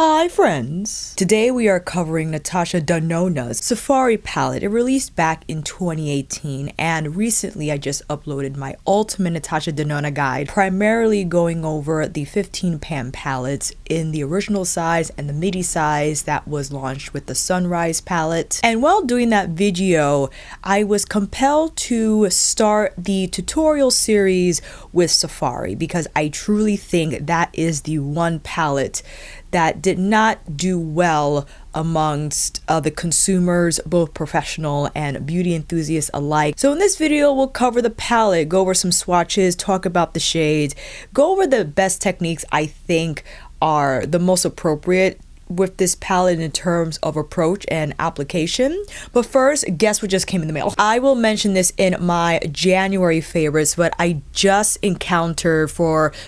Hi friends! Today we are covering Natasha Denona's Safari palette. It released back in 2018 and recently I just uploaded my ultimate Natasha Denona guide, primarily going over the 15 pan palettes in the original size and the midi size that was launched with the Sunrise palette. And while doing that video, I was compelled to start the tutorial series with Safari because I truly think that is the one palette that did not do well amongst the consumers, both professional and beauty enthusiasts alike. So in this video, we'll cover the palette, go over some swatches, talk about the shades, go over the best techniques I think are the most appropriate with this palette in terms of approach and application. But first, guess what just came in the mail? I will mention this in my January favorites, but I just encountered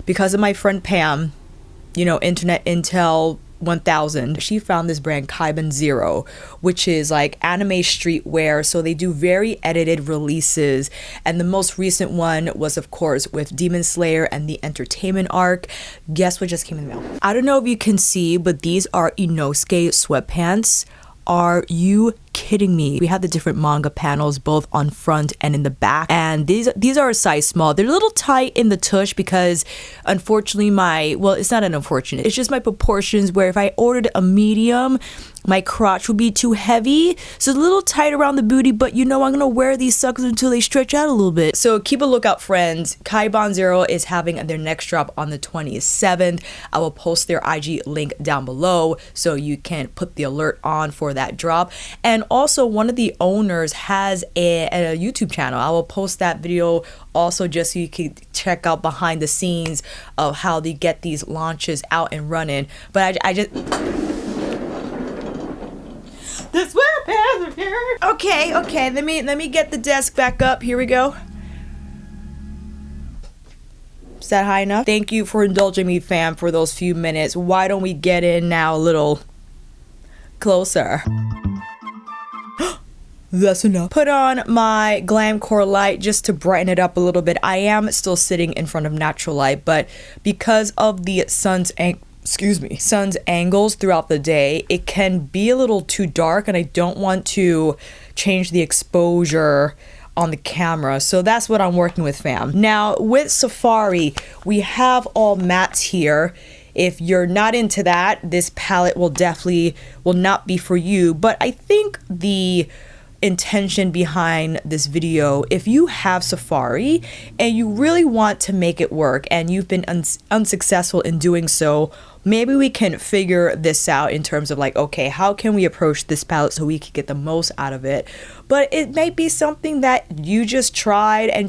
because of my friend Pam, you know, Internet Intel 1000, she found this brand KaibanZero, which is like anime streetwear. So they do very edited releases. And the most recent one was, of course, with Demon Slayer and the Entertainment arc. Guess what just came in the mail? I don't know if you can see, but these are Inosuke sweatpants. Are you kidding me? We have the different manga panels both on front and in the back, and these are a size small. They're a little tight in the tush because unfortunately it's not an unfortunate, it's just my proportions where if I ordered a medium, my crotch would be too heavy, so it's a little tight around the booty, but you know I'm gonna wear these suckers until they stretch out a little bit. So keep a lookout, friends. KaibanZero is having their next drop on the 27th. I will post their IG link down below so you can put the alert on for that drop. And also one of the owners has a YouTube channel. I will post that video also just so you can check out behind the scenes of how they get these launches out and running. But I just... The sweatpants are here. Okay. Let me get the desk back up. Here we go. Is that high enough? Thank you for indulging me, fam, for those few minutes. Why don't we get in now a little closer? That's enough. Put on my Glamcore light just to brighten it up a little bit. I am still sitting in front of natural light, but because of the sun's angles throughout the day, it can be a little too dark and I don't want to change the exposure on the camera. So that's what I'm working with, fam. Now with Safari, we have all mattes here. If you're not into that, this palette will not be for you. But I think the intention behind this video, if you have Safari and you really want to make it work and you've been unsuccessful in doing so, maybe we can figure this out in terms of like, okay, how can we approach this palette so we can get the most out of it? But it may be something that you just tried and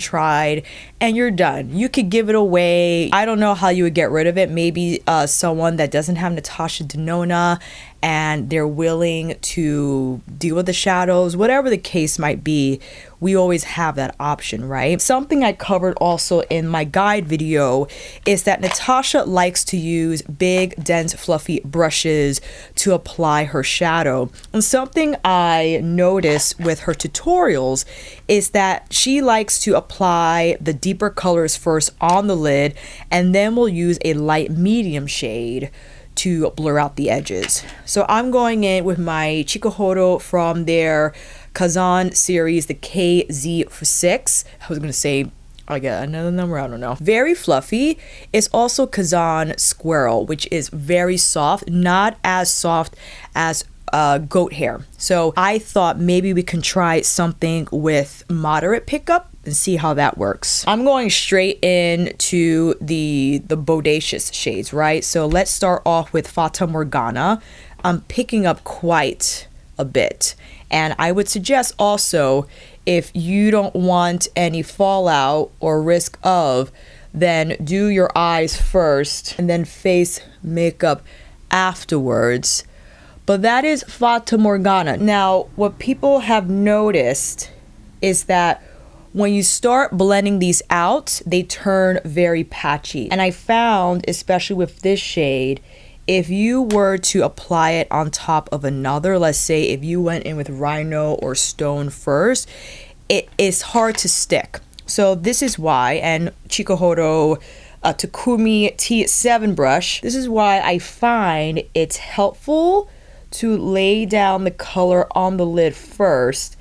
you're done. You could give it away. I don't know how you would get rid of it. Maybe someone that doesn't have Natasha Denona and they're willing to deal with the shadows, whatever the case might be, we always have that option, right? Something I covered also in my guide video is that Natasha likes to use big, dense, fluffy brushes to apply her shadow. And something I noticed with her tutorials is that she likes to apply the deeper colors first on the lid and then we'll use a light medium shade to blur out the edges. So I'm going in with my Chikuhodo from their Kazan series, the KZ6. I was gonna say I get another number, I don't know. Very fluffy. It's also Kazan Squirrel, which is very soft, not as soft as goat hair. So I thought maybe we can try something with moderate pickup and see how that works. I'm going straight into the bodacious shades, right? So let's start off with Fata Morgana. I'm picking up quite a bit. And I would suggest also, if you don't want any fallout or risk of, then do your eyes first and then face makeup afterwards. But that is Fata Morgana. Now, what people have noticed is that when you start blending these out, they turn very patchy. And I found, especially with this shade, if you were to apply it on top of another, let's say if you went in with Rhino or Stone first, it is hard to stick. So this is why, and Chikuhodo a Takumi T7 brush. This is why I find it's helpful to lay down the color on the lid first,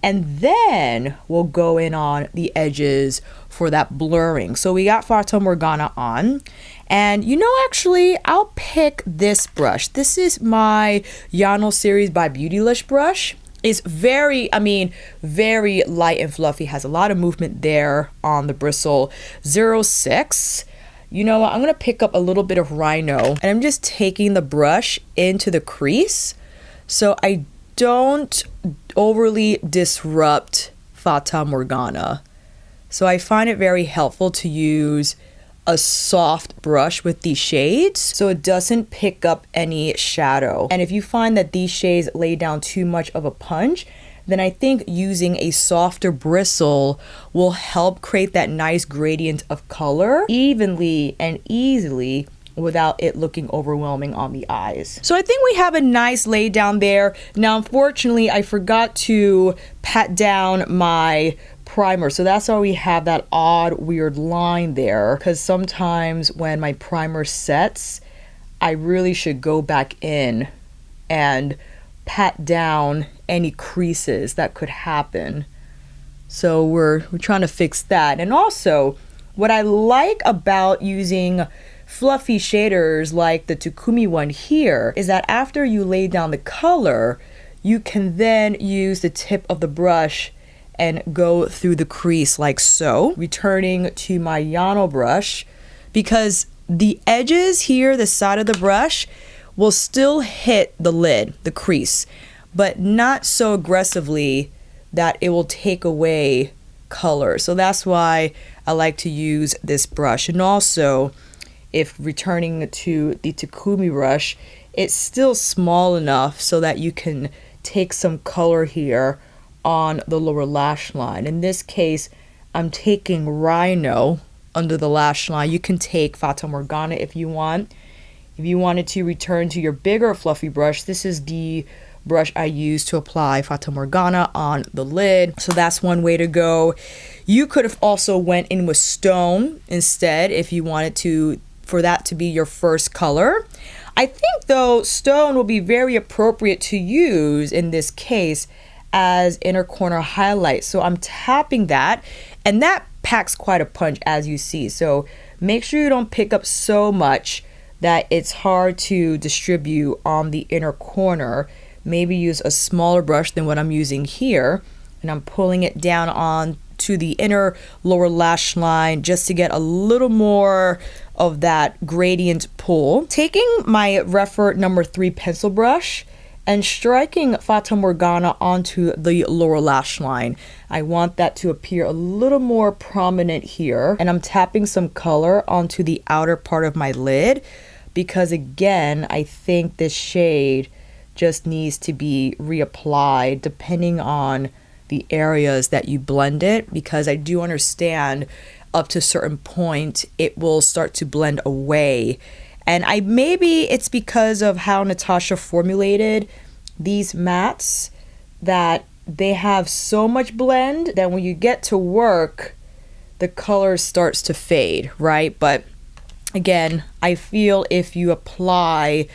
and then we'll go in on the edges for that blurring. So we got Fata Morgana on, and you know, actually I'll pick this brush. This is my Yano series by Beautylish brush. It's very, very light and fluffy, has a lot of movement there on the bristle. 06. You know what, I'm gonna pick up a little bit of Rhino, and I'm just taking the brush into the crease so I don't overly disrupt Fata Morgana. So I find it very helpful to use a soft brush with these shades so it doesn't pick up any shadow. And if you find that these shades lay down too much of a punch, then I think using a softer bristle will help create that nice gradient of color evenly and easily without it looking overwhelming on the eyes. So I think we have a nice lay down there. Now, unfortunately, I forgot to pat down my primer, so that's why we have that odd weird line there, because sometimes when my primer sets, I really should go back in and pat down any creases that could happen. So we're trying to fix that. And also, what I like about using fluffy shaders like the Takumi one here is that after you lay down the color, you can then use the tip of the brush and go through the crease like so. Returning to my Yano brush, because the edges here, the side of the brush, will still hit the lid, the crease, but not so aggressively that it will take away color. So that's why I like to use this brush. And also, if returning to the Takumi brush, it's still small enough so that you can take some color here on the lower lash line. In this case, I'm taking Rhino under the lash line. You can take Fata Morgana if you want. If you wanted to return to your bigger fluffy brush, this is the brush I use to apply Fata Morgana on the lid. So that's one way to go. You could have also went in with Stone instead if you wanted to, for that to be your first color. I think though Stone will be very appropriate to use in this case as inner corner highlight. So I'm tapping that, and that packs quite a punch, as you see. So make sure you don't pick up so much that it's hard to distribute on the inner corner. Maybe use a smaller brush than what I'm using here, and I'm pulling it down on to the inner lower lash line just to get a little more of that gradient pull. Taking my Refer number 3 pencil brush and striking Fata Morgana onto the lower lash line. I want that to appear a little more prominent here, and I'm tapping some color onto the outer part of my lid, because again, I think this shade just needs to be reapplied depending on the areas that you blend it, because I do understand up to a certain point it will start to blend away. And maybe it's because of how Natasha formulated these mattes that they have so much blend that when you get to work, the color starts to fade, right? But again, I feel if you apply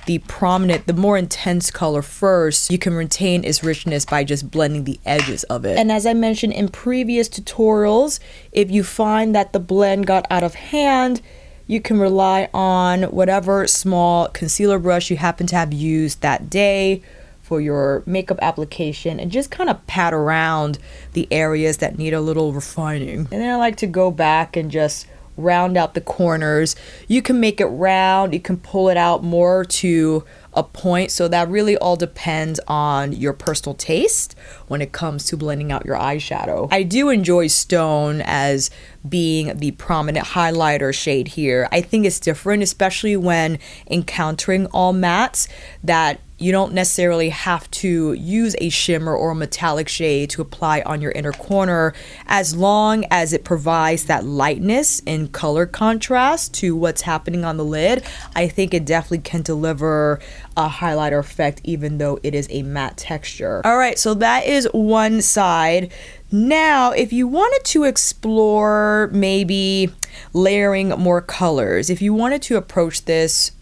the prominent, the more intense color first, you can retain its richness by just blending the edges of it. And as I mentioned in previous tutorials, if you find that the blend got out of hand, you can rely on whatever small concealer brush you happen to have used that day for your makeup application and just kind of pat around the areas that need a little refining. And then I like to go back and just round out the corners. You can make it round, you can pull it out more to a point, so that really all depends on your personal taste when it comes to blending out your eyeshadow. I do enjoy Stone as being the prominent highlighter shade here. I think it's different, especially when encountering all mattes, that you don't necessarily have to use a shimmer or a metallic shade to apply on your inner corner, as long as it provides that lightness and color contrast to what's happening on the lid. I think it definitely can deliver a highlighter effect even though it is a matte texture. All right, so that is one side. Now, if you wanted to explore maybe layering more colors, if you wanted to approach this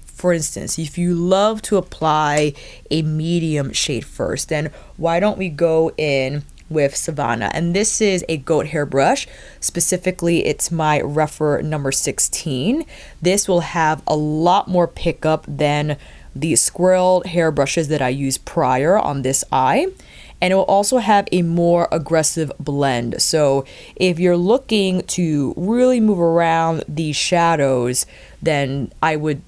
for instance, if you love to apply a medium shade first, then why don't we go in with Savanna? And this is a goat hair brush. Specifically, it's my Refer number 16. This will have a lot more pickup than the squirrel hair brushes that I used prior on this eye. And it will also have a more aggressive blend. So if you're looking to really move around these shadows, then I would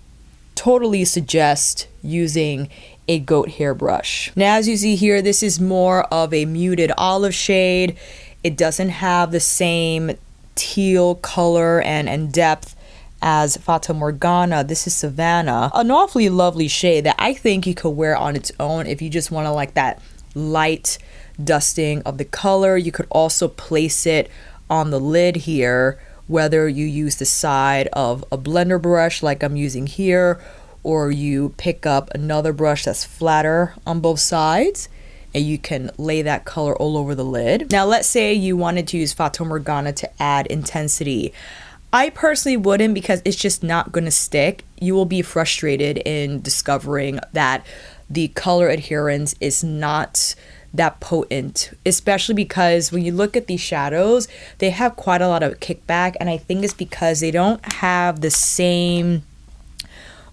totally suggest using a goat hair brush. Now, as you see here, this is more of a muted olive shade. It doesn't have the same teal color and depth as Fata Morgana. This is Savanna, an awfully lovely shade that I think you could wear on its own if you just want to like that light dusting of the color. You could also place it on the lid here, whether you use the side of a blender brush like I'm using here, or you pick up another brush that's flatter on both sides, and you can lay that color all over the lid. Now, let's say you wanted to use Fata Morgana to add intensity. I personally wouldn't, because it's just not going to stick. You will be frustrated in discovering that the color adherence is not that potent, especially because when you look at these shadows, they have quite a lot of kickback, and I think it's because they don't have the same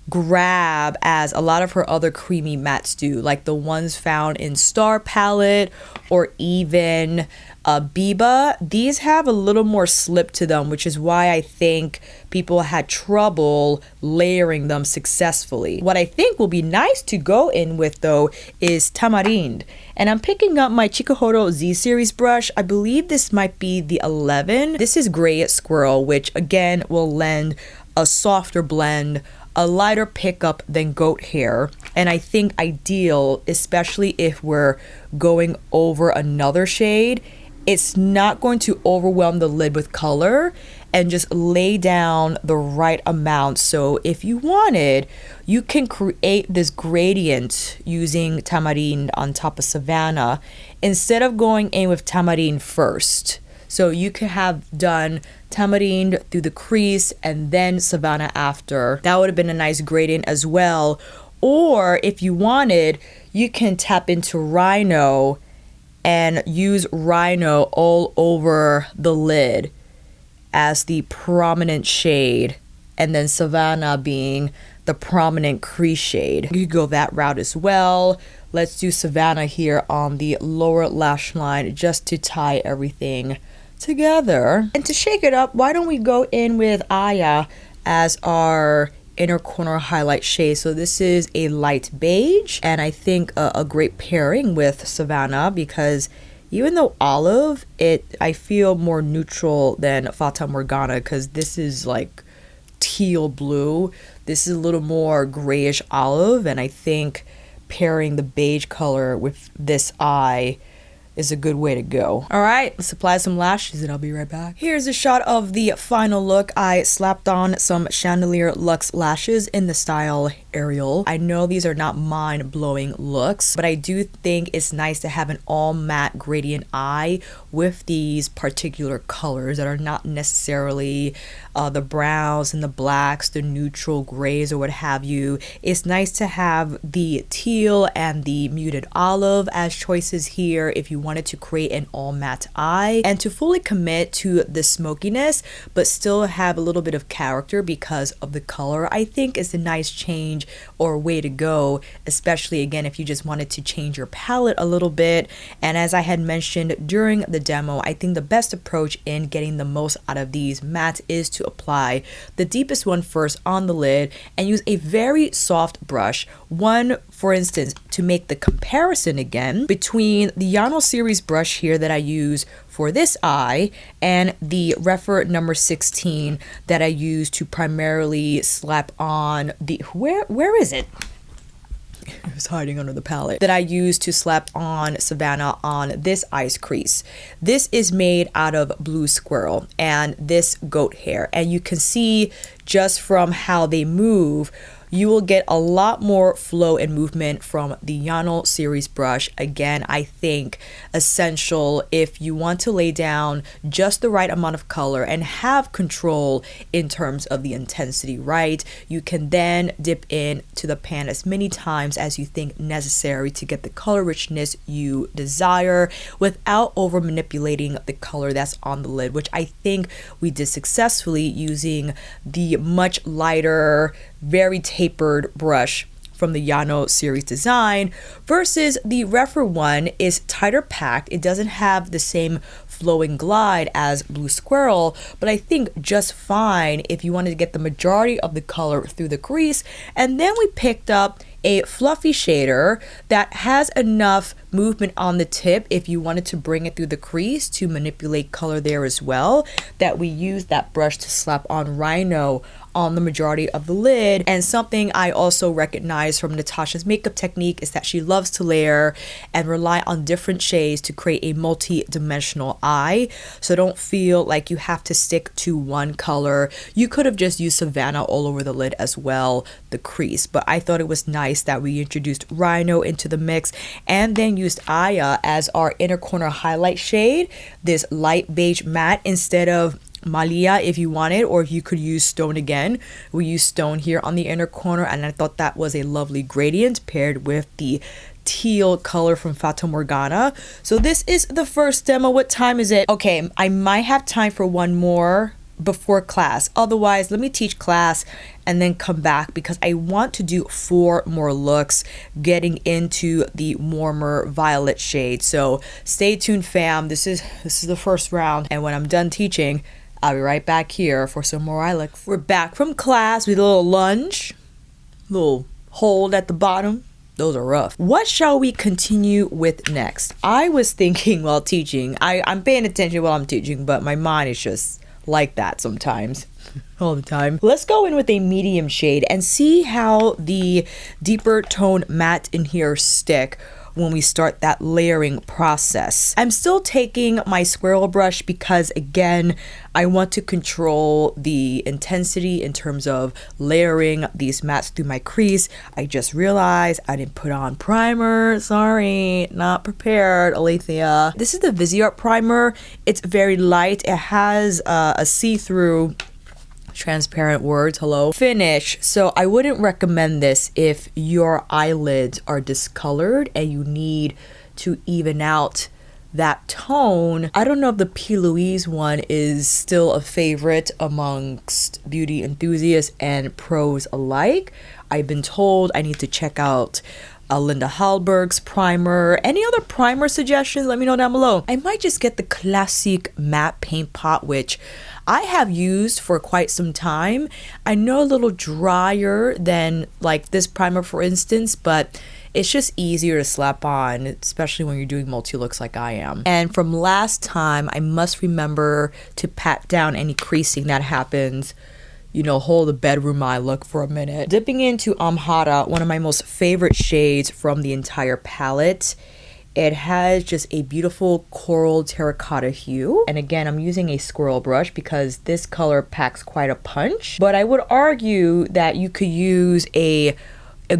grab as a lot of her other creamy mattes do, like the ones found in Star Palette or even Biba. These have a little more slip to them, which is why I think people had trouble layering them successfully. What I think will be nice to go in with though is Tamarind, and I'm picking up my Chikuhoro Z series brush. I believe this might be the 11. This is Gray Squirrel, which again will lend a softer blend, a lighter pickup than goat hair, and I think ideal, especially if we're going over another shade. It's not going to overwhelm the lid with color and just lay down the right amount. So if you wanted, you can create this gradient using Tamarind on top of Savanna instead of going in with Tamarind first. So you could have done Tamarind through the crease and then Savanna after. That would have been a nice gradient as well. Or if you wanted, you can tap into Rhino and use Rhino all over the lid as the prominent shade, and then Savanna being the prominent crease shade. You could go that route as well. Let's do Savanna here on the lower lash line just to tie everything together. And to shake it up, why don't we go in with Aya as our inner corner highlight shade. So this is a light beige, and I think a great pairing with Savanna, because even though olive, I feel more neutral than Fata Morgana, because this is like teal blue. This is a little more grayish olive, and I think pairing the beige color with this eye is a good way to go. All right, let's apply some lashes and I'll be right back. Here's a shot of the final look. I slapped on some Chandelier Luxe lashes in the style Ariel. I know these are not mind-blowing looks, but I do think it's nice to have an all matte gradient eye with these particular colors that are not necessarily the browns and the blacks, the neutral grays or what have you. It's nice to have the teal and the muted olive as choices here if you wanted to create an all matte eye, and to fully commit to the smokiness but still have a little bit of character because of the color. I think is a nice change or way to go, especially again if you just wanted to change your palette a little bit. And as I had mentioned during the demo, I think the best approach in getting the most out of these mattes is to apply the deepest one first on the lid and use a very soft brush. One, for instance, to make the comparison again between the Yano series brush here that I use for this eye and the Refer number 16 that I use to primarily slap on the where is it? it was hiding under the palette, that I used to slap on Savanna on this eyes crease. This is made out of blue squirrel and this goat hair, and you can see just from how they move, you will get a lot more flow and movement from the Yano series brush. Again, I think essential if you want to lay down just the right amount of color and have control in terms of the intensity, right? You can then dip in to the pan as many times as you think necessary to get the color richness you desire without over manipulating the color that's on the lid, which I think we did successfully using the much lighter, very tapered brush from the Yano series design, versus the Refer one is tighter packed. It doesn't have the same flowing glide as Blue Squirrel, but I think just fine if you wanted to get the majority of the color through the crease. And then we picked up a fluffy shader that has enough movement on the tip if you wanted to bring it through the crease to manipulate color there as well, that we used that brush to slap on Rhino on the majority of the lid. And something I also recognize from Natasha's makeup technique is that she loves to layer and rely on different shades to create a multi-dimensional eye. So don't feel like you have to stick to one color. You could have just used Savanna all over the lid as well, the crease, but I thought it was nice that we introduced Rhino into the mix and then used Aya as our inner corner highlight shade, this light beige matte instead of Malia if you wanted, or if you could use Stone again. We use Stone here on the inner corner, and I thought that was a lovely gradient paired with the teal color from Fata Morgana. So this is the first demo. What time is it? Okay, I might have time for one more before class. Otherwise, let me teach class and then come back because I want to do 4 more looks getting into the warmer violet shade. So stay tuned, fam. This is the first round, and when I'm done teaching, I'll be right back here for some more eye looks. We're back from class with a little lunge, little hold at the bottom. Those are rough. What shall we continue with next? I was thinking while teaching, I'm paying attention while I'm teaching, but my mind is just like that sometimes. All the time. Let's go in with a medium shade and see how the deeper tone matte in here stick when we start that layering process. I'm still taking my squirrel brush because, again, I want to control the intensity in terms of layering these mattes through my crease. I just realized I didn't put on primer. Sorry, not prepared, Alicia. This is the Viseart primer. It's very light. It has a see-through transparent words, hello, finish. So I wouldn't recommend this if your eyelids are discolored and you need to even out that tone. I don't know if the P. Louise one is still a favorite amongst beauty enthusiasts and pros alike. I've been told I need to check out Linda Hallberg's primer. Any other primer suggestions? Let me know down below. I might just get the classic matte paint pot, which I have used for quite some time. I know a little drier than like this primer, for instance, but it's just easier to slap on, especially when you're doing multi-looks like I am. And from last time, I must remember to pat down any creasing that happens. You know, hold the bedroom eye look for a minute. Dipping into Amhara, one of my most favorite shades from the entire palette. It has just a beautiful coral terracotta hue. And again, I'm using a squirrel brush because this color packs quite a punch. But I would argue that you could use a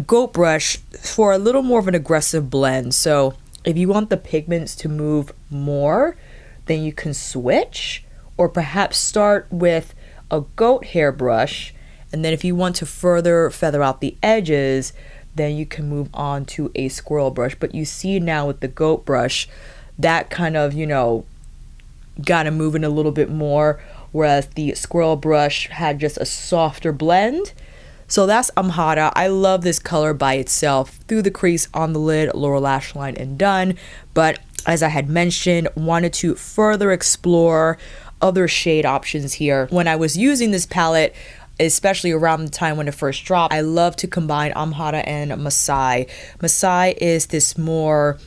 goat brush for a little more of an aggressive blend. So if you want the pigments to move more, then you can switch, or perhaps start with a goat hair brush, and then if you want to further feather out the edges, then you can move on to a squirrel brush. But you see now with the goat brush, that kind of, you know, got to move in a little bit more, whereas the squirrel brush had just a softer blend. So that's Amhara. I love this color by itself. Through the crease, on the lid, lower lash line, and done. But as I had mentioned, wanted to further explore other shade options here. When I was using this palette, especially around the time when it first dropped, I love to combine Amhara and Masai. Masai is this more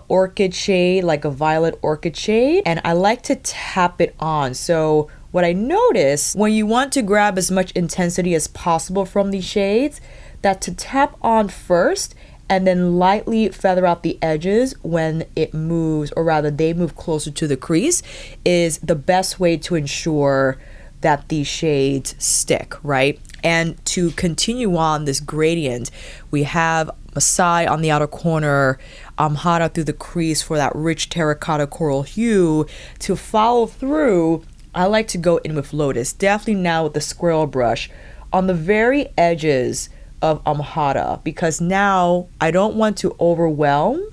orchid shade, like a violet orchid shade, and I like to tap it on. So what I noticed, when you want to grab as much intensity as possible from these shades, that to tap on first and then lightly feather out the edges when it moves, or rather they move closer to the crease, is the best way to ensure that these shades stick, right? And to continue on this gradient, we have Masai on the outer corner, Amhara through the crease for that rich terracotta coral hue. To follow through, I like to go in with Lotus, definitely now with the squirrel brush, on the very edges of Amhara, because now I don't want to overwhelm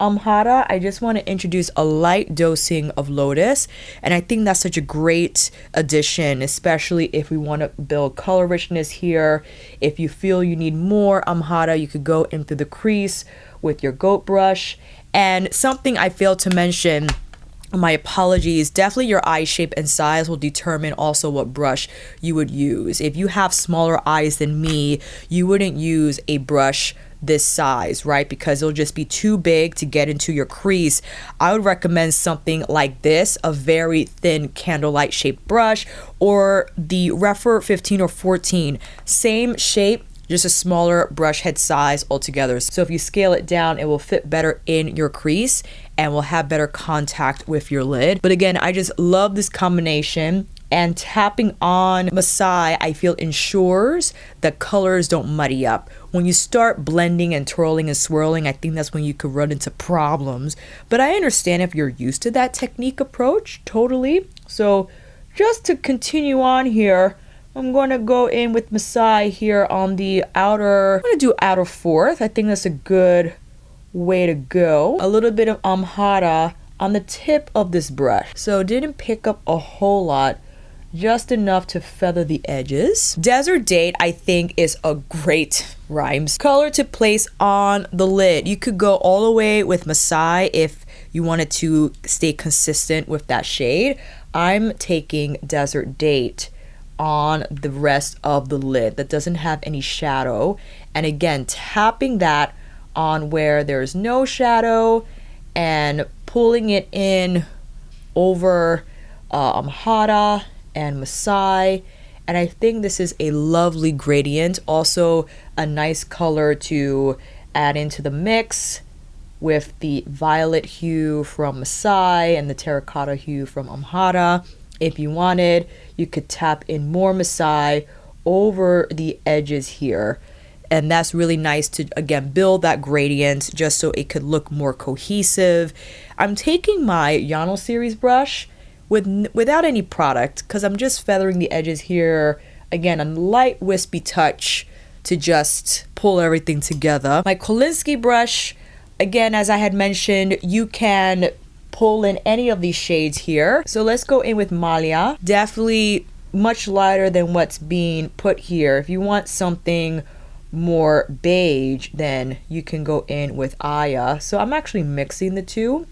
Amhara. I just want to introduce a light dosing of Lotus, and I think that's such a great addition, especially if we want to build color richness here. If you feel you need more Amhara, you could go in through the crease with your goat brush. And something I failed to mention, my apologies, definitely your eye shape and size will determine also what brush you would use. If you have smaller eyes than me, you wouldn't use a brush this size, right? Because it'll just be too big to get into your crease. I would recommend something like this, a very thin candlelight shaped brush, or the Refer 15 or 14, same shape, just a smaller brush head size altogether. So if you scale it down, it will fit better in your crease and will have better contact with your lid. But again, I just love this combination, and tapping on Masai, I feel ensures that colors don't muddy up. When you start blending and twirling and swirling, I think that's when you could run into problems. But I understand if you're used to that technique approach, totally. So just to continue on here, I'm going to go in with Masai here on the outer, I'm going to do outer fourth. I think that's a good way to go. A little bit of Amhara on the tip of this brush. So didn't pick up a whole lot, just enough to feather the edges. Desert Date, I think, is a great rhymes color to place on the lid. You could go all the way with Masai if you wanted to stay consistent with that shade. I'm taking Desert Date on the rest of the lid that doesn't have any shadow, and again tapping that on where there's no shadow and pulling it in over Amhara and Masai. And I think this is a lovely gradient, also a nice color to add into the mix with the violet hue from Masai and the terracotta hue from Amhara. If you wanted, you could tap in more Masai over the edges here, and that's really nice to again build that gradient just so it could look more cohesive. I'm taking my Yano series brush without any product, because I'm just feathering the edges here. Again, a light wispy touch to just pull everything together. My Kolinsky brush, again, as I had mentioned, you can pull in any of these shades here. So let's go in with Malia. Definitely much lighter than what's being put here. If you want something more beige, then you can go in with Aya. So I'm actually mixing the two,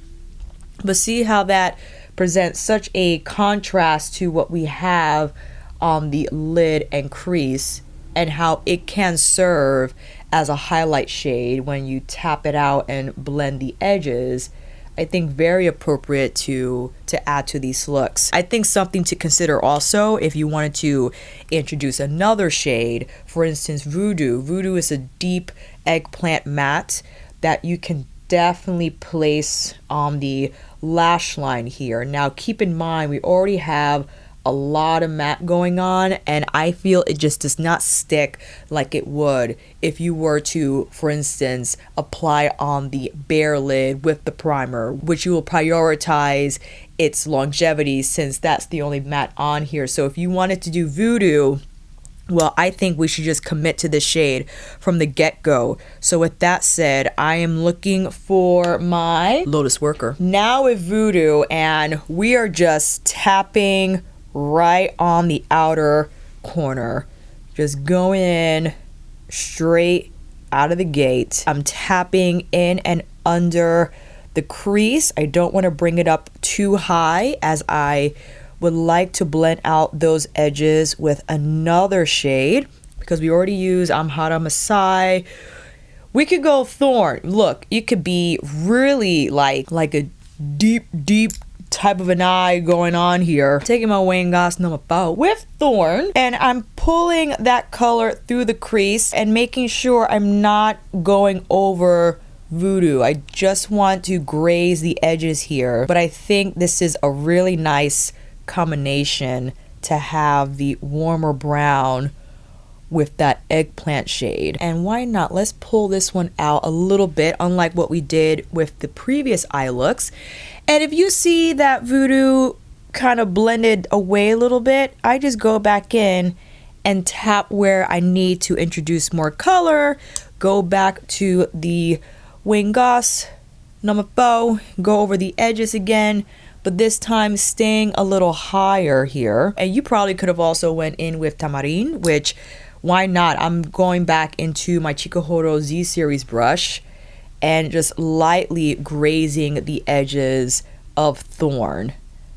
but see how that presents such a contrast to what we have on the lid and crease, and how it can serve as a highlight shade when you tap it out and blend the edges. I think very appropriate to add to these looks. I think something to consider also if you wanted to introduce another shade, for instance Voodoo. Voodoo is a deep eggplant matte that you can definitely place on the lash line here. Now keep in mind, we already have a lot of matte going on, and I feel it just does not stick like it would if you were to, for instance, apply on the bare lid with the primer, which you will prioritize its longevity since that's the only matte on here. So if you wanted to do Voodoo, well, I think we should just commit to this shade from the get-go. So with that said, I am looking for my Lotus Worker. Now with Voodoo, and we are just tapping right on the outer corner. Just going in straight out of the gate. I'm tapping in and under the crease. I don't want to bring it up too high, as I would like to blend out those edges with another shade, because we already used Amhara Masai. We could go Thorn. Look, it could be really like a deep type of an eye going on here. Taking my Wengas number 4 with Thorn, and I'm pulling that color through the crease and making sure I'm not going over Voodoo. I just want to graze the edges here, but I think this is a really nice combination to have the warmer brown with that eggplant shade. And why not? Let's pull this one out a little bit, unlike what we did with the previous eye looks. And if you see that Voodoo kind of blended away a little bit, I just go back in and tap where I need to introduce more color, go back to the Wengas number 4, go over the edges again, but this time staying a little higher here. And you probably could have also went in with Tamarin, which why not? I'm going back into my Chikuhoro Z series brush and just lightly grazing the edges of Thorn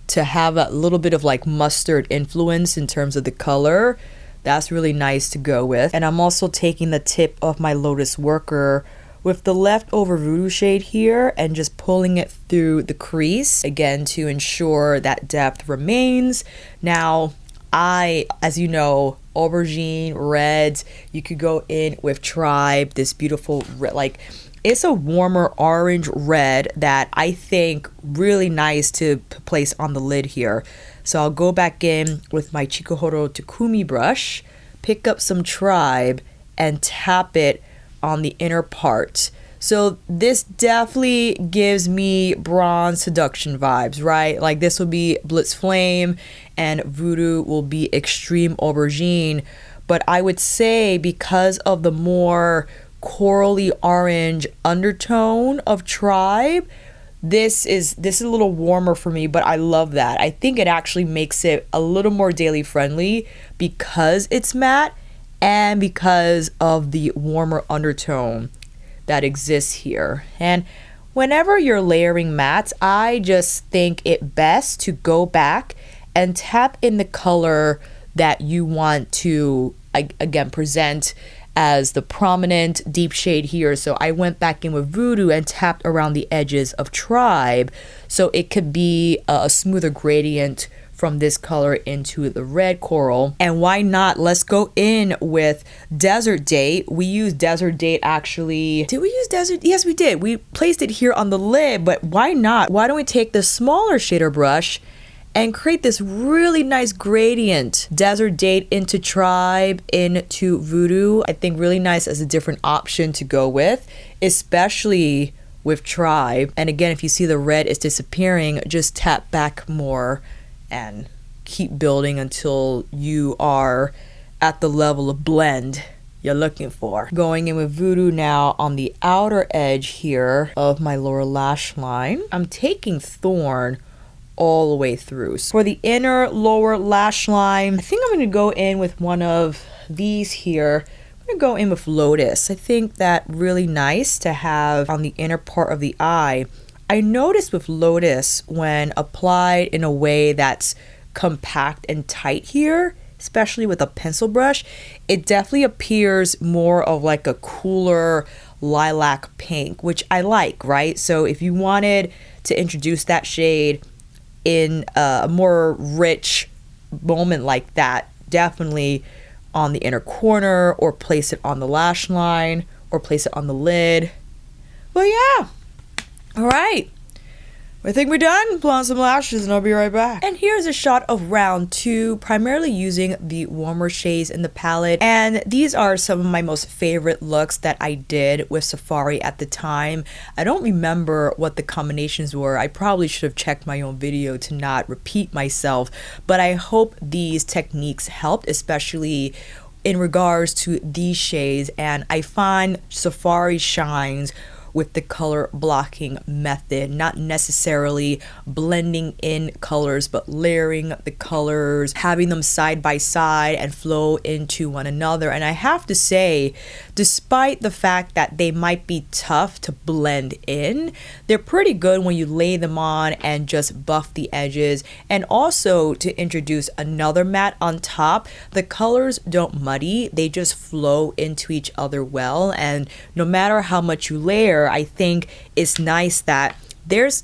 to have a little bit of like mustard influence in terms of the color. That's really nice to go with. And I'm also taking the tip of my Lotus Worker with the leftover Voodoo shade here and just pulling it through the crease again to ensure that depth remains. Now, as you know, aubergine reds, you could go in with Tribe, this beautiful red, like it's a warmer orange red that I think really nice to place on the lid here. So I'll go back in with my Chikuhoro Takumi brush, pick up some Tribe and tap it on the inner part. So this definitely gives me Bronze Seduction vibes, right? Like this will be Blitz Flame and Voodoo will be Extreme Aubergine. But I would say because of the more corally orange undertone of Tribe, this is a little warmer for me, but I love that. I think it actually makes it a little more daily friendly because it's matte and because of the warmer undertone that exists here. And whenever you're layering mattes, I just think it best to go back and tap in the color that you want to again present as the prominent deep shade here. So I went back in with Voodoo and tapped around the edges of Tribe so it could be a smoother gradient from this color into the red coral. And why not? Let's go in with Desert Date. We used Desert Date actually. Did we use Desert? Yes, we did. We placed it here on the lid, but why not? Why don't we take the smaller shader brush and create this really nice gradient? Desert Date into Tribe, into Voodoo. I think really nice as a different option to go with, especially with Tribe. And again, if you see the red is disappearing, just tap back more and keep building until you are at the level of blend you're looking for. Going in with Voodoo now on the outer edge here of my lower lash line. I'm taking Thorn all the way through. So for the inner lower lash line, I think I'm going to go in with one of these here. I'm going to go in with Lotus. I think that really nice to have on the inner part of the eye. I noticed with Lotus when applied in a way that's compact and tight here, especially with a pencil brush, it definitely appears more of like a cooler lilac pink, which I like, right? So if you wanted to introduce that shade in a more rich moment like that, definitely on the inner corner or place it on the lash line or place it on the lid. Well, yeah. All right, I think we're done. Put on some lashes and I'll be right back. And here's a shot of round 2, primarily using the warmer shades in the palette. And these are some of my most favorite looks that I did with Safari at the time. I don't remember what the combinations were. I probably should have checked my own video to not repeat myself. But I hope these techniques helped, especially in regards to these shades. And I find Safari shines with the color blocking method, not necessarily blending in colors, but layering the colors, having them side by side and flow into one another. And I have to say, despite the fact that they might be tough to blend in, they're pretty good when you lay them on and just buff the edges. And also to introduce another matte on top, the colors don't muddy, they just flow into each other well. And no matter how much you layer, I think it's nice that there's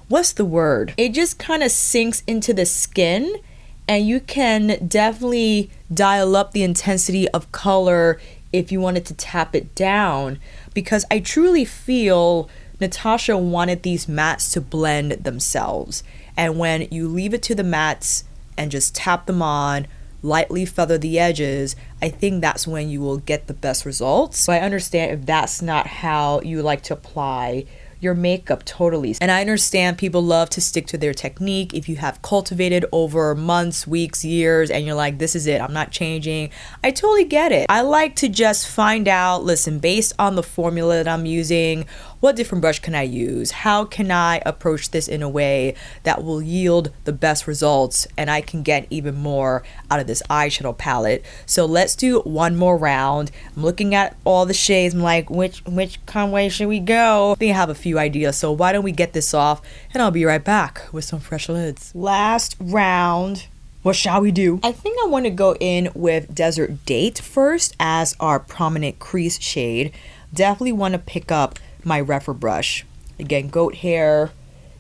what's the word? It just kind of sinks into the skin, and you can definitely dial up the intensity of color if you wanted to tap it down, because I truly feel Natasha wanted these mattes to blend themselves. And when you leave it to the mattes and just tap them on, lightly feather the edges, I think that's when you will get the best results. So I understand if that's not how you like to apply your makeup, totally. And I understand people love to stick to their technique. If you have cultivated over months, weeks, years, and you're like, this is it, I'm not changing, I totally get it. I like to just find out, listen, based on the formula that I'm using, what different brush can I use? How can I approach this in a way that will yield the best results and I can get even more out of this eyeshadow palette? So let's do one more round. I'm looking at all the shades. I'm like, which way should we go? I think I have a few ideas. So why don't we get this off and I'll be right back with some fresh lids. Last round. What shall we do? I think I want to go in with Desert Date first as our prominent crease shade. Definitely want to pick up my refer brush. Again, goat hair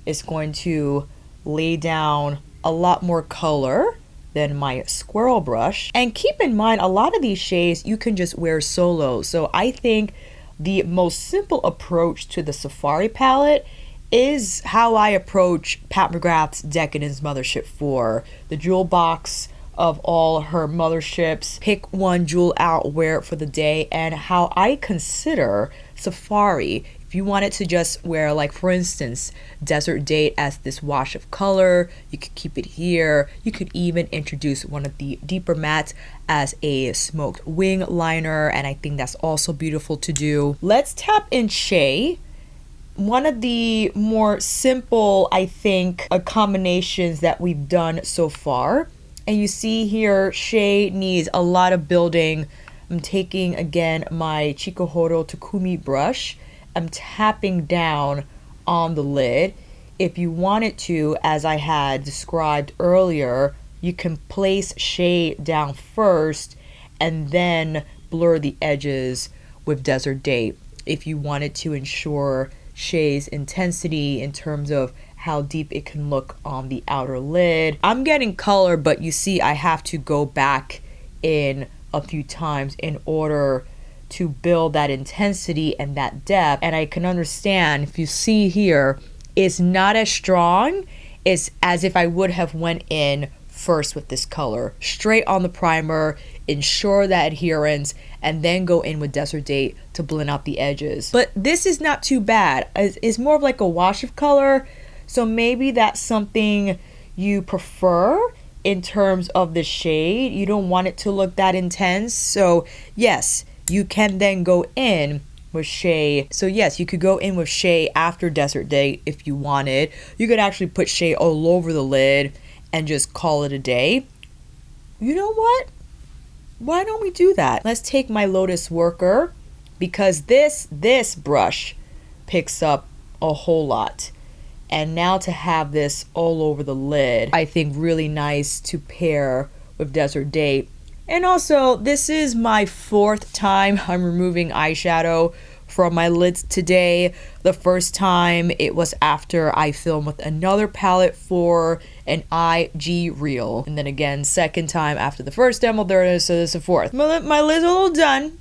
is going to lay down a lot more color than my squirrel brush. And keep in mind, a lot of these shades you can just wear solo. So I think the most simple approach to the Safari palette is how I approach Pat McGrath's Decadence Mothership 4. The jewel box of all her motherships, pick one jewel out, wear it for the day, and how I consider Safari. If you wanted to just wear, like for instance, Desert Date as this wash of color, you could keep it here. You could even introduce one of the deeper mattes as a smoked wing liner, and I think that's also beautiful to do. Let's tap in Shea. One of the more simple, I think, combinations that we've done so far. And you see here, Shea needs a lot of building. I'm taking, again, my Chikuhoro Takumi brush. I'm tapping down on the lid. If you wanted to, as I had described earlier, you can place Shea down first and then blur the edges with Desert Date if you wanted to ensure Shea's intensity in terms of how deep it can look on the outer lid. I'm getting color, but you see I have to go back in a few times in order to build that intensity and that depth. And I can understand, if you see here, it's not as strong. It's as if I would have went in first with this color, straight on the primer, ensure that adherence, and then go in with Desert Date to blend out the edges. But this is not too bad. It's more of like a wash of color. So maybe that's something you prefer in terms of the shade. You don't want it to look that intense. So yes, you can then go in with Shea. So yes, you could go in with Shea after Desert Date if you wanted. You could actually put Shea all over the lid and just call it a day. You know what? Why don't we do that? Let's take my Lotus Worker, because this brush picks up a whole lot. And now to have this all over the lid, I think really nice to pair with Desert Date. And also, this is my 4th time I'm removing eyeshadow from my lids today. The first time it was after I filmed with another palette for an IG reel. And then again, second time after the first demo, so this is the 4th. My lids are a little done.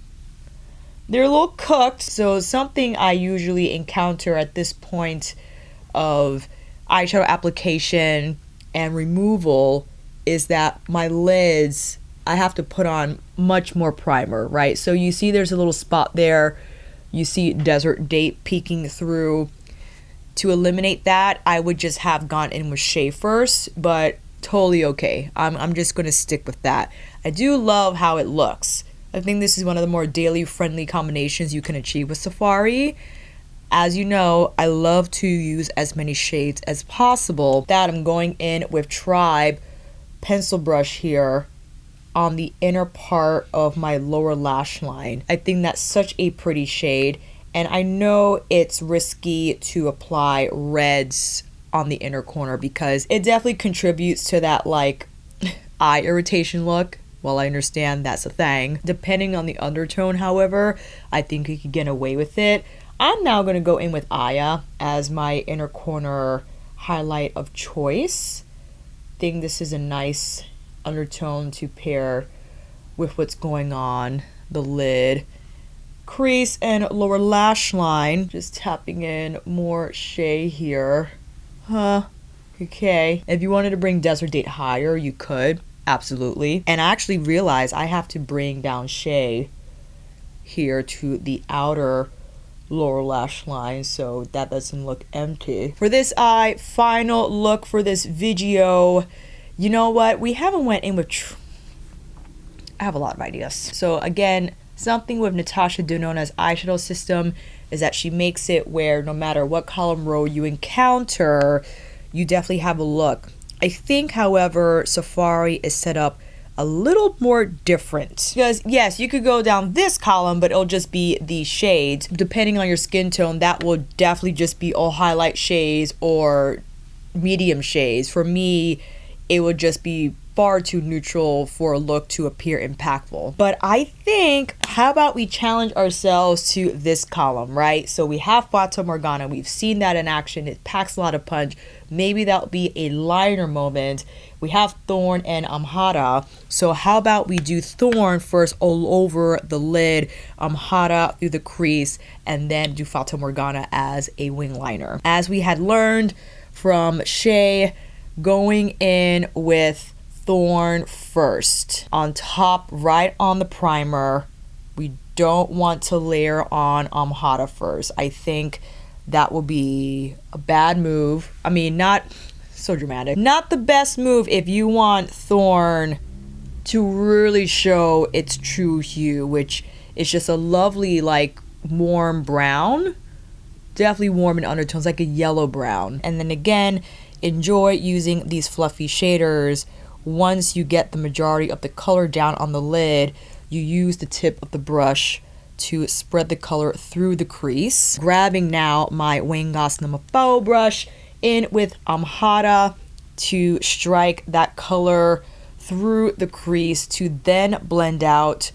They're a little cooked. So something I usually encounter at this point of eyeshadow application and removal is that my lids, I have to put on much more primer, right? So you see there's a little spot there. You see Desert Date peeking through. To eliminate that, I would just have gone in with Shea first, but totally okay. I'm just going to stick with that. I do love how it looks. I think this is one of the more daily friendly combinations you can achieve with Safari. As you know, I love to use as many shades as possible. That I'm going in with Tribe pencil brush here on the inner part of my lower lash line. I think that's such a pretty shade, and I know it's risky to apply reds on the inner corner because it definitely contributes to that like eye irritation look. Well, I understand that's a thing. Depending on the undertone, however, I think you can get away with it. I'm now going to go in with Aya as my inner corner highlight of choice. Think this is a nice undertone to pair with what's going on the lid. Crease and lower lash line. Just tapping in more shea here. Okay. If you wanted to bring Desert Date higher, you could. Absolutely. And I actually realized I have to bring down shea here to the outer lower lash line so that doesn't look empty. For this eye, final look for this video. You know what? We haven't went in with... I have a lot of ideas. So again, something with Natasha Denona's eyeshadow system is that she makes it where no matter what column row you encounter, you definitely have a look. I think, however, Safari is set up a little more different. Because yes, you could go down this column, but it'll just be the shades. Depending on your skin tone, that will definitely just be all highlight shades or medium shades. For me, it would just be far too neutral for a look to appear impactful. But I think, how about we challenge ourselves to this column, right? So we have Fata Morgana. We've seen that in action. It packs a lot of punch. Maybe that'll be a liner moment. We have Thorn and Amhara. So how about we do Thorn first all over the lid, Amhara through the crease, and then do Fata Morgana as a wing liner. As we had learned from Shea, going in with Thorn first on top, right on the primer. We don't want to layer on Amhara first. I think that will be a bad move. I mean, not so dramatic. Not the best move if you want Thorn to really show its true hue, which is just a lovely, like, warm brown. Definitely warm in undertones, like a yellow brown. And then again, enjoy using these fluffy shaders. Once you get the majority of the color down on the lid, you use the tip of the brush to spread the color through the crease. Grabbing now my Wingos Number 4 brush in with Amhara to strike that color through the crease to then blend out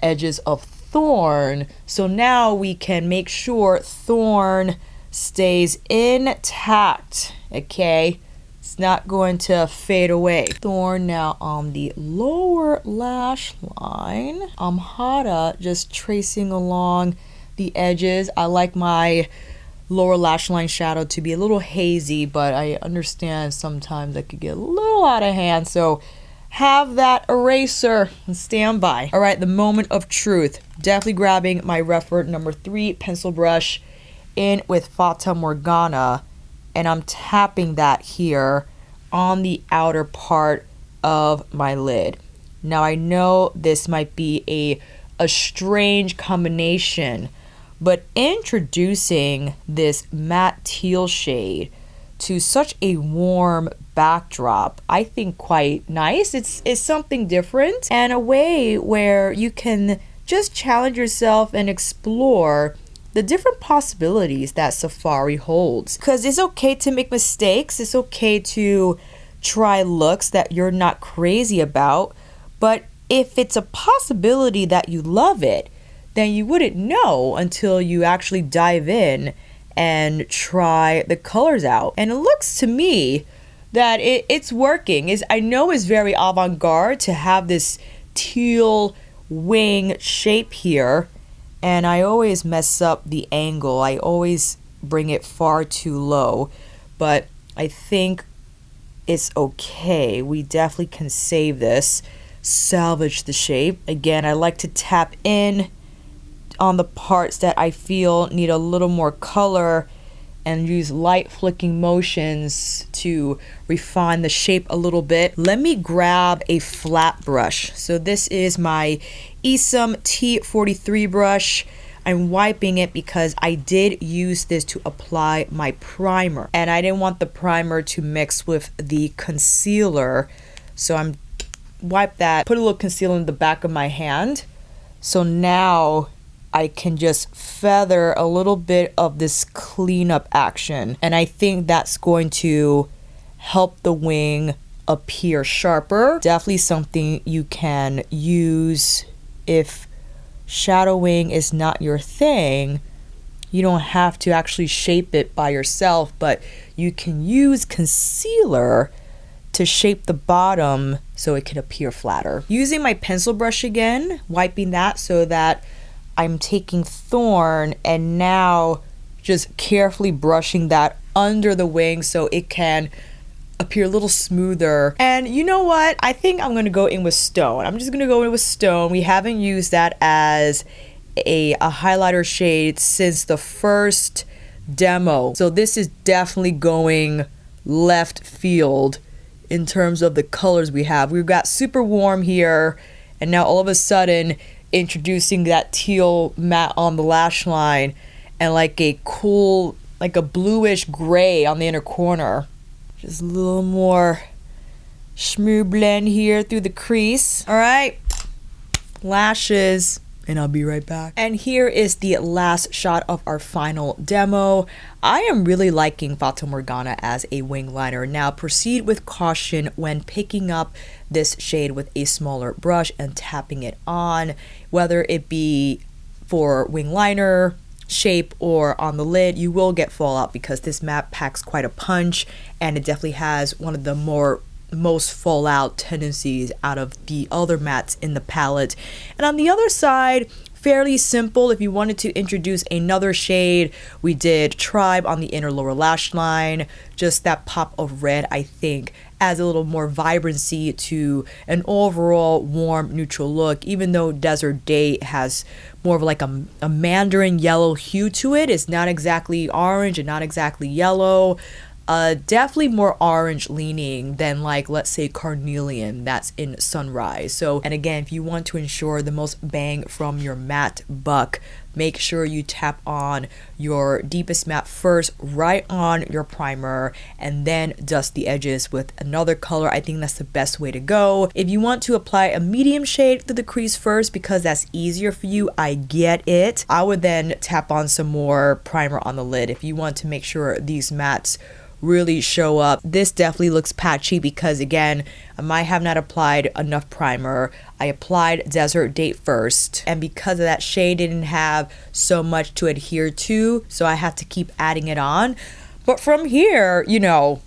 edges of Thorn. So now we can make sure Thorn stays intact, okay? It's not going to fade away. Thorn now on the lower lash line. Amhara just tracing along the edges. I like my lower lash line shadow to be a little hazy, but I understand sometimes that could get a little out of hand. So have that eraser and stand by. All right, the moment of truth. Definitely grabbing my Refer number 3 pencil brush in with Fata Morgana. And I'm tapping that here on the outer part of my lid. Now I know this might be a strange combination, but introducing this matte teal shade to such a warm backdrop, I think quite nice. It's something different and a way where you can just challenge yourself and explore the different possibilities that Safari holds. Because it's okay to make mistakes. It's okay to try looks that you're not crazy about. But if it's a possibility that you love it, then you wouldn't know until you actually dive in and try the colors out. And it looks to me that it's working. I know it's very avant-garde to have this teal wing shape here. And I always mess up the angle. I always bring it far too low. But I think it's okay. We definitely can save this. Salvage the shape. Again, I like to tap in on the parts that I feel need a little more color and use light flicking motions to refine the shape a little bit. Let me grab a flat brush. So this is my Esam T43 brush. I'm wiping it because I did use this to apply my primer. And I didn't want the primer to mix with the concealer. So I'm wipe that, put a little concealer in the back of my hand. So now I can just feather a little bit of this cleanup action. And I think that's going to help the wing appear sharper. Definitely something you can use if shadowing is not your thing. you don't have to actually shape it by yourself, but you can use concealer to shape the bottom so it can appear flatter. Using my pencil brush again, wiping that so that I'm taking Thorn and now just carefully brushing that under the wing so it can appear a little smoother. And you know what? I think I'm gonna go in with Stone. I'm just gonna go in with Stone. We haven't used that as a highlighter shade since the first demo. So this is definitely going left field in terms of the colors we have. We've got Super Warm here, and now all of a sudden introducing that teal matte on the lash line and like a cool, like a bluish gray on the inner corner. Just a little more shmoo blend here through the crease. All right, lashes, and I'll be right back. And here is the last shot of our final demo. I am really liking Fata Morgana as a wing liner. Now proceed with caution when picking up this shade with a smaller brush and tapping it on, whether it be for wing liner, shape, or on the lid. You will get fallout because this matte packs quite a punch, and it definitely has one of the most fallout tendencies out of the other mattes in the palette. And on the other side, fairly simple. If you wanted to introduce another shade, we did Tribe on the inner lower lash line. Just that pop of red, I think, adds a little more vibrancy to an overall warm neutral look, even though Desert Date has more of like a mandarin yellow hue to it. It's not exactly orange and not exactly yellow. Definitely more orange leaning than, like, let's say Carnelian that's in Sunrise. So, and again, if you want to ensure the most bang from your matte buck, make sure you tap on your deepest matte first, right on your primer, and then dust the edges with another color. I think that's the best way to go. If you want to apply a medium shade to the crease first because that's easier for you, I get it. I would then tap on some more primer on the lid if you want to make sure these mattes really show up. This definitely looks patchy because, again, I might have not applied enough primer. I applied Desert Date first, and because of that, shade didn't have so much to adhere to, so I have to keep adding it on. But from here, you know,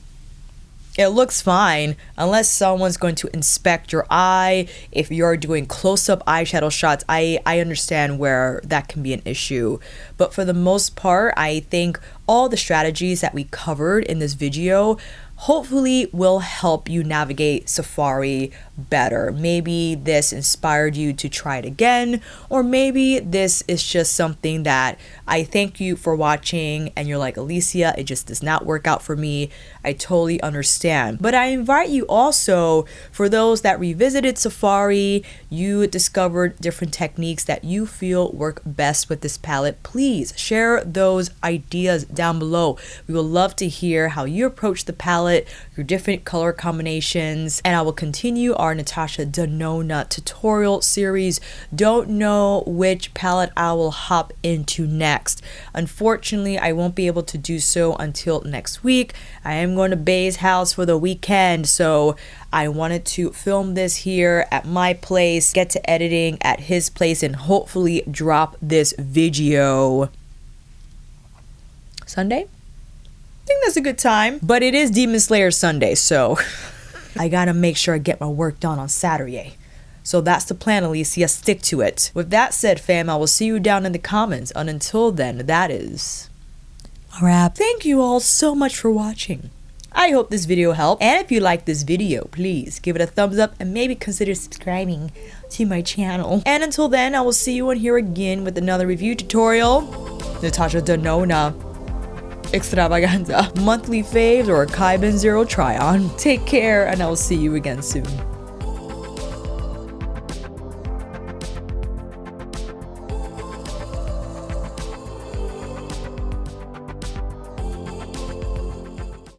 it looks fine unless someone's going to inspect your eye. If you're doing close-up eyeshadow shots, I understand where that can be an issue. But for the most part, I think all the strategies that we covered in this video hopefully will help you navigate Safari better. Maybe this inspired you to try it again, or maybe this is just something that I thank you for watching and you're like, Alicia, it just does not work out for me. I totally understand. But I invite you also, for those that revisited Safari, you discovered different techniques that you feel work best with this palette, please share those ideas down below. We would love to hear how you approach the palette, your different color combinations, and I will continue our Natasha Denona tutorial series. Don't know which palette I will hop into next. Unfortunately, I won't be able to do so until next week. I am going to Bay's house for the weekend, so I wanted to film this here at my place, get to editing at his place, and hopefully drop this video Sunday? I think that's a good time, but it is Demon Slayer Sunday, so I gotta make sure I get my work done on Saturday. So that's the plan, Alicia. Stick to it. With that said, fam, I will see you down in the comments. And until then, that is a wrap. Thank you all so much for watching. I hope this video helped. And if you like this video, please give it a thumbs up and maybe consider subscribing to my channel. And until then, I will see you on here again with another review tutorial. Natasha Denona extravaganza, monthly faves, or a KaibanZero try on. Take care, and I will see you again soon.